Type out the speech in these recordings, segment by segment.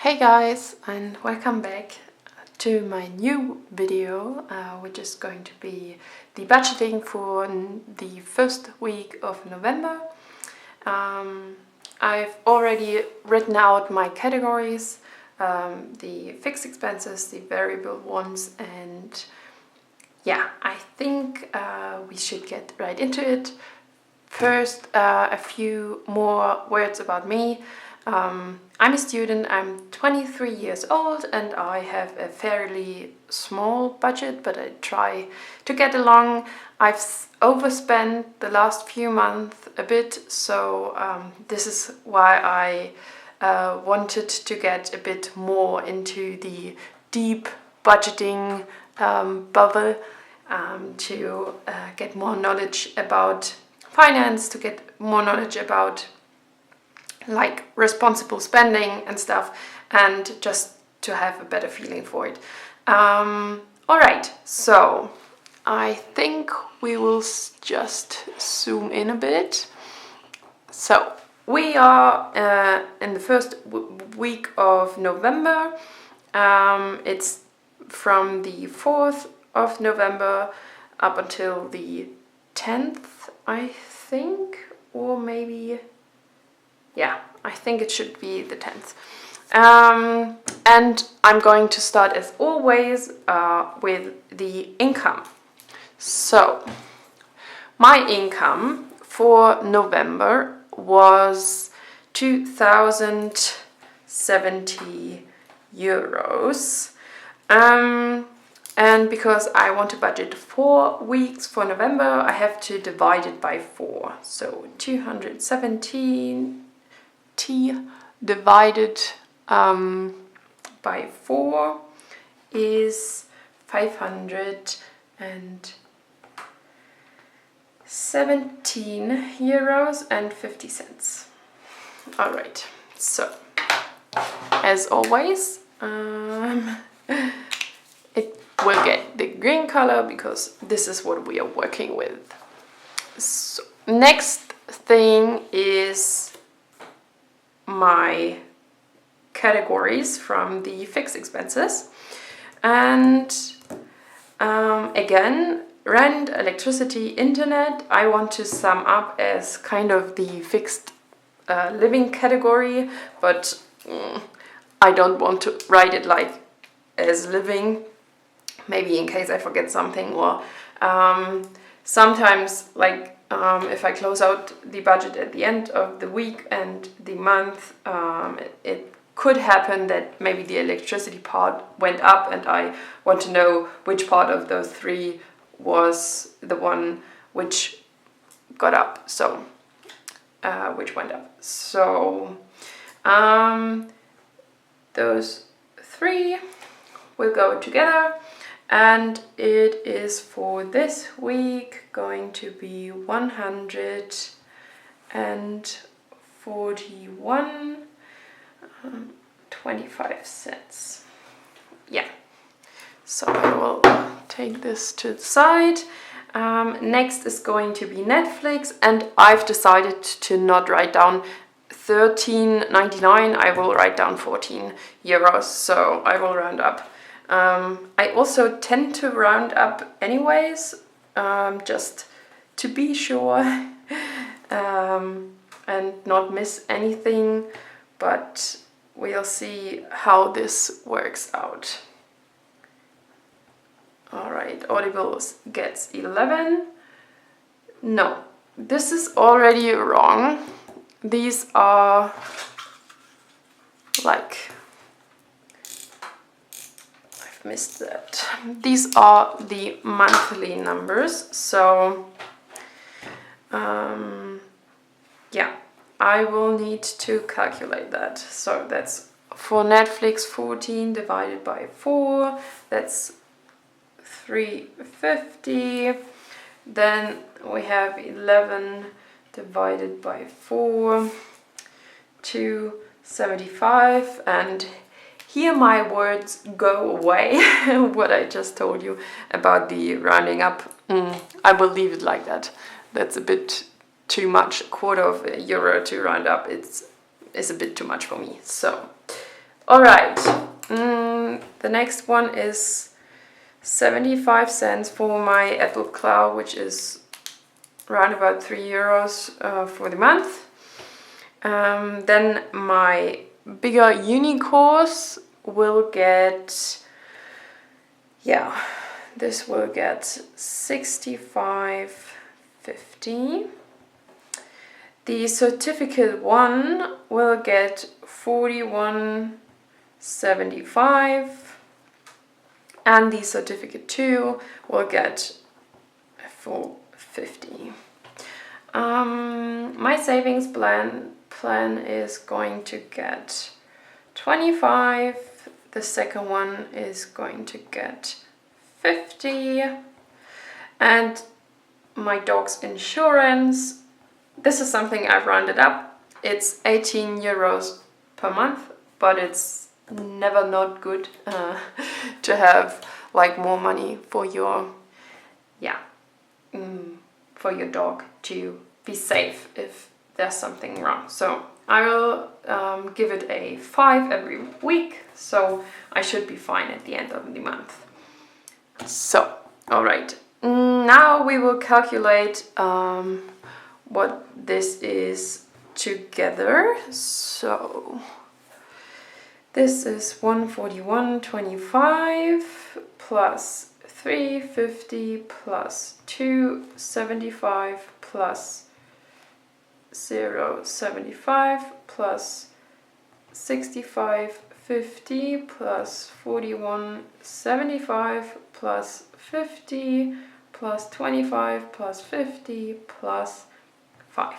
Hey guys, and welcome back to my new video, which is going to be the budgeting for the first week of November. I've already written out my categories, the fixed expenses, the variable ones, and yeah, I think we should get right into it. First, a few more words about me. I'm a student, I'm 23 years old, and I have a fairly small budget, but I try to get along. I've overspent the last few months a bit, so this is why I wanted to get a bit more into the deep budgeting bubble, to get more knowledge about finance, to get more knowledge about like responsible spending and stuff, and just to have a better feeling for it. Alright, so I think we will just zoom in a bit. So we are in the first week of November. It's from the 4th of November up until the 10th, I think, or maybe, yeah, I think it should be the 10th. And I'm going to start, as always, with the income. So, my income for November was 2,070 euros. And because I want to budget 4 weeks for November, I have to divide it by 4. So 217 divided by 4 is 517 euros and 50 cents. All right, so as always, it will get the green color because this is what we are working with. So next thing is my categories from the fixed expenses, and again, rent, electricity, internet I want to sum up as kind of the fixed living category, but I don't want to write it like as living, maybe in case I forget something, or sometimes like if I close out the budget at the end of the week and the month, it could happen that maybe the electricity part went up, and I want to know which part of those three was the one which got up, so which went up. So those three will go together. And it is for this week going to be 141.25 cents. Yeah, so I will take this to the side. Next is going to be Netflix, and I've decided to not write down 13.99. I will write down 14 euros, so I will round up. I also tend to round up anyways, just to be sure and not miss anything, but we'll see how this works out. Alright, Audibles gets 11. No, this is already wrong. These are like... missed that. These are the monthly numbers, so yeah, I will need to calculate that. So that's for Netflix, 14 divided by 4, that's 350. Then we have 11 divided by 4, 275, and here my words go away, what I just told you about the rounding up. I will leave it like that. That's a bit too much. €0.25 to round up, it's a bit too much for me. So, Alright, the next one is 75 cents for my Apple Cloud, which is around about €3 for the month. Then my bigger uni course will get, this will get 65.50. The certificate 1 will get 41.75, and the certificate 2 will get 4.50. My savings plan is going to get 25. The second one is going to get 50. And my dog's insurance, this is something I've rounded up. It's €18 per month, but it's never not good to have like more money for your dog to be safe if there's something wrong. So I will give it a 5 every week, so I should be fine at the end of the month. So, all right, now we will calculate what this is together. So this is 141.25 plus 3.50 plus 2.75 plus 0.75 plus 65.50 plus 41.75 plus 50 plus 25 plus 50 plus 5.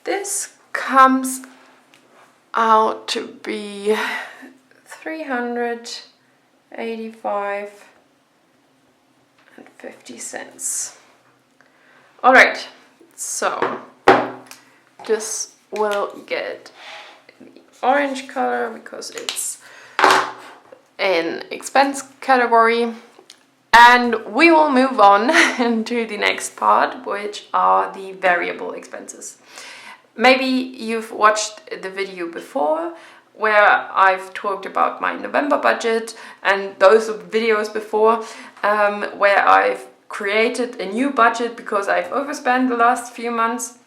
This comes out to be 385.50 cents. All right, so this will get the orange color because it's an expense category. And we will move on to the next part, which are the variable expenses. Maybe you've watched the video before where I've talked about my November budget, and those videos before where I've created a new budget because I've overspent the last few months.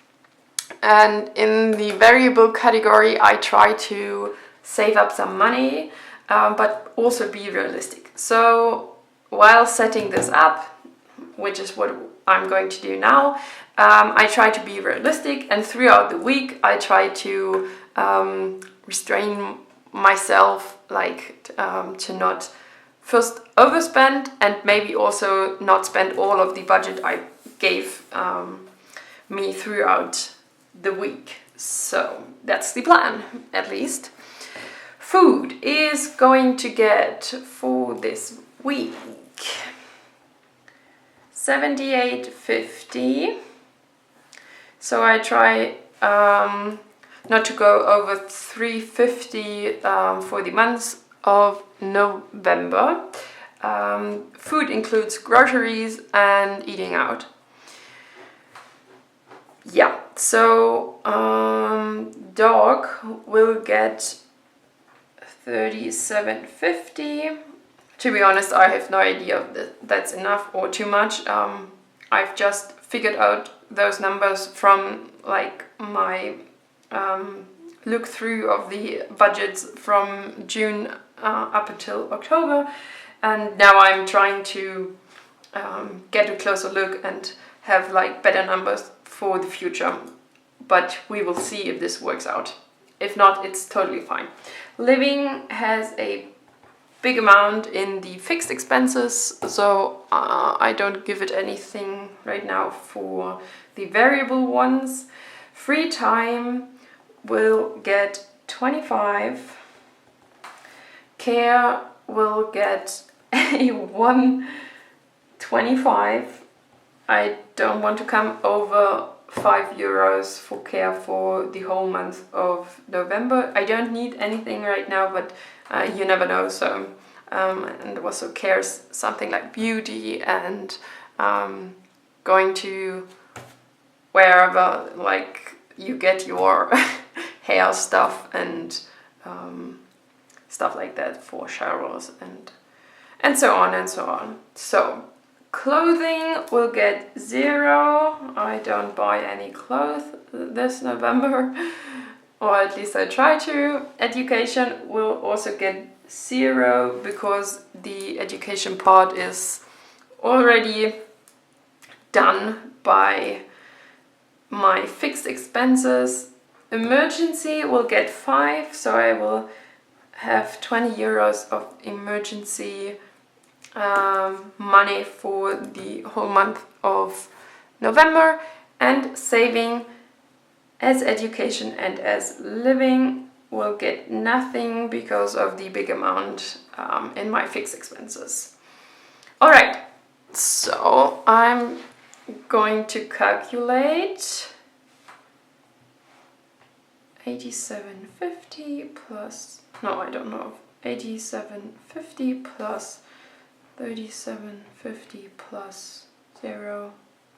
And in the variable category, I try to save up some money, but also be realistic. So while setting this up, which is what I'm going to do now, I try to be realistic, and throughout the week I try to restrain myself, to not first overspend and maybe also not spend all of the budget I gave me throughout the week. So that's the plan, at least. Food is going to get for this week 78.50. So I try not to go over 3.50 for the months of November. Food includes groceries and eating out. Yeah, so dog will get 37.50. To be honest, I have no idea if that's enough or too much. I've just figured out those numbers from my look through of the budgets from June up until October, and now I'm trying to get a closer look and have better numbers for the future. But we will see if this works out. If not, it's totally fine. Living has a big amount in the fixed expenses, so I don't give it anything right now for the variable ones. Free time will get 25. Care will get a 1.25. I don't want to come over €5 for care for the whole month of November. I don't need anything right now, but you never know. So and also cares something like beauty and going to wherever you get your hair stuff and stuff like that for showers and so on and so on. So clothing will get 0. I don't buy any clothes this November, or at least I try to. Education will also get 0 because the education part is already done by my fixed expenses. Emergency will get 5, so I will have 20 euros of emergency money for the whole month of November. And saving as education and as living will get nothing because of the big amount in my fixed expenses. All right, so I'm going to calculate 87.50 plus, no, I don't know, 87.50 plus 37.50 plus 0,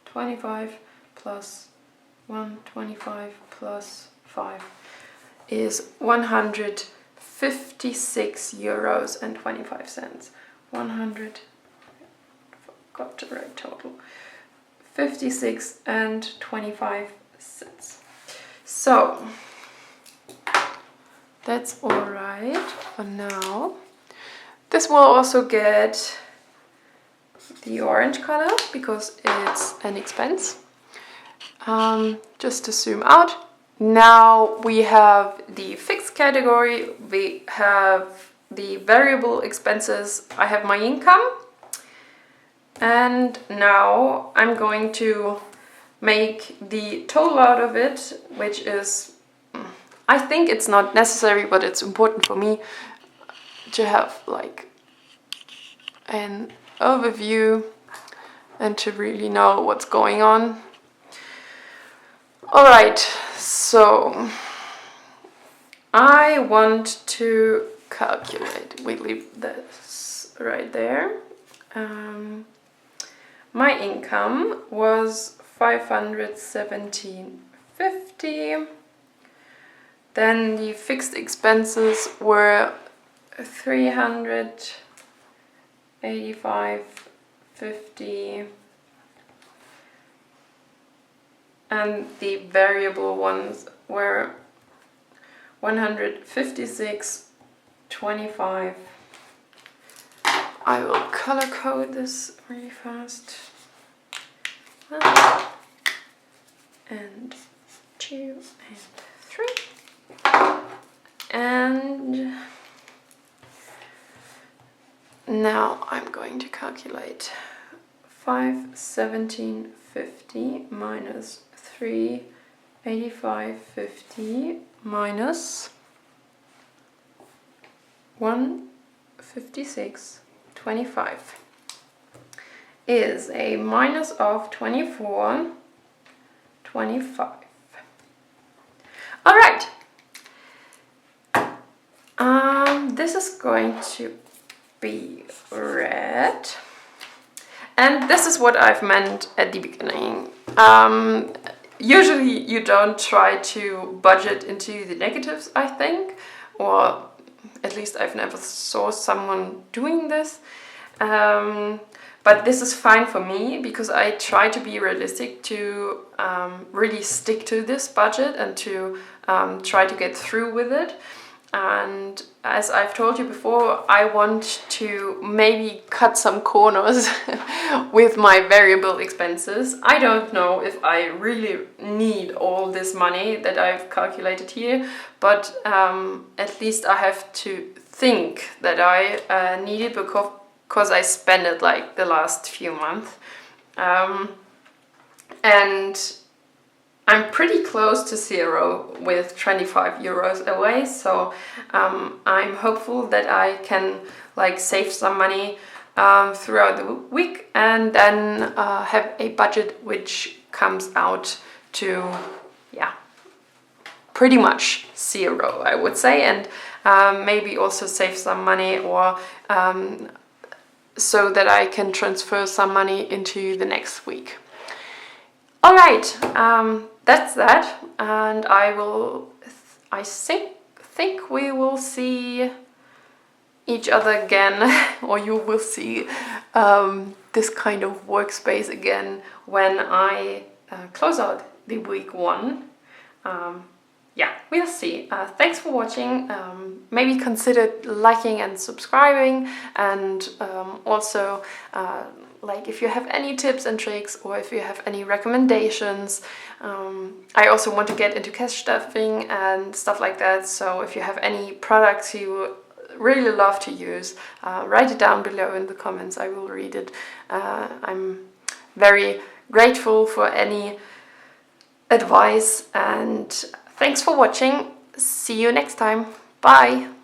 25 plus 125 plus 5 is 156 euros and 25 cents. 100, got the right total. 56 and 25 cents. So that's all right for now. This will also get the orange color because it's an expense. Just to zoom out. Now we have the fixed category, we have the variable expenses, I have my income. And now I'm going to make the total out of it, which is, I think it's not necessary, but it's important for me to have like an overview and to really know what's going on. All right, so I want to calculate, we leave this right there. My income was 517.50. Then the fixed expenses were 385.50. And the variable ones were 156.25. I will color code this really fast. 1 and 2 and 3. And now I'm going to calculate 517.50 minus 385.50 minus 156.25 is a minus of 24.25. All right. This is going to be red. And this is what I've meant at the beginning. Usually you don't try to budget into the negatives, I think, or at least I've never saw someone doing this. But this is fine for me because I try to be realistic to really stick to this budget and to try to get through with it. And as I've told you before, I want to maybe cut some corners with my variable expenses. I don't know if I really need all this money that I've calculated here, but at least I have to think that I need it because I spent it like the last few months. And I'm pretty close to 0 with 25 euros away, so I'm hopeful that I can like save some money throughout the week and then have a budget which comes out to, yeah, pretty much 0, I would say, and maybe also save some money or so that I can transfer some money into the next week. All right, that's that, and I think we will see each other again, or you will see this kind of workspace again when I close out the week 1. Yeah, we'll see. Thanks for watching. Maybe consider liking and subscribing, and also like if you have any tips and tricks, or if you have any recommendations. I also want to get into cash stuffing and stuff like that, so if you have any products you really love to use, write it down below in the comments. I will read it. I'm very grateful for any advice, and thanks for watching. See you next time. Bye.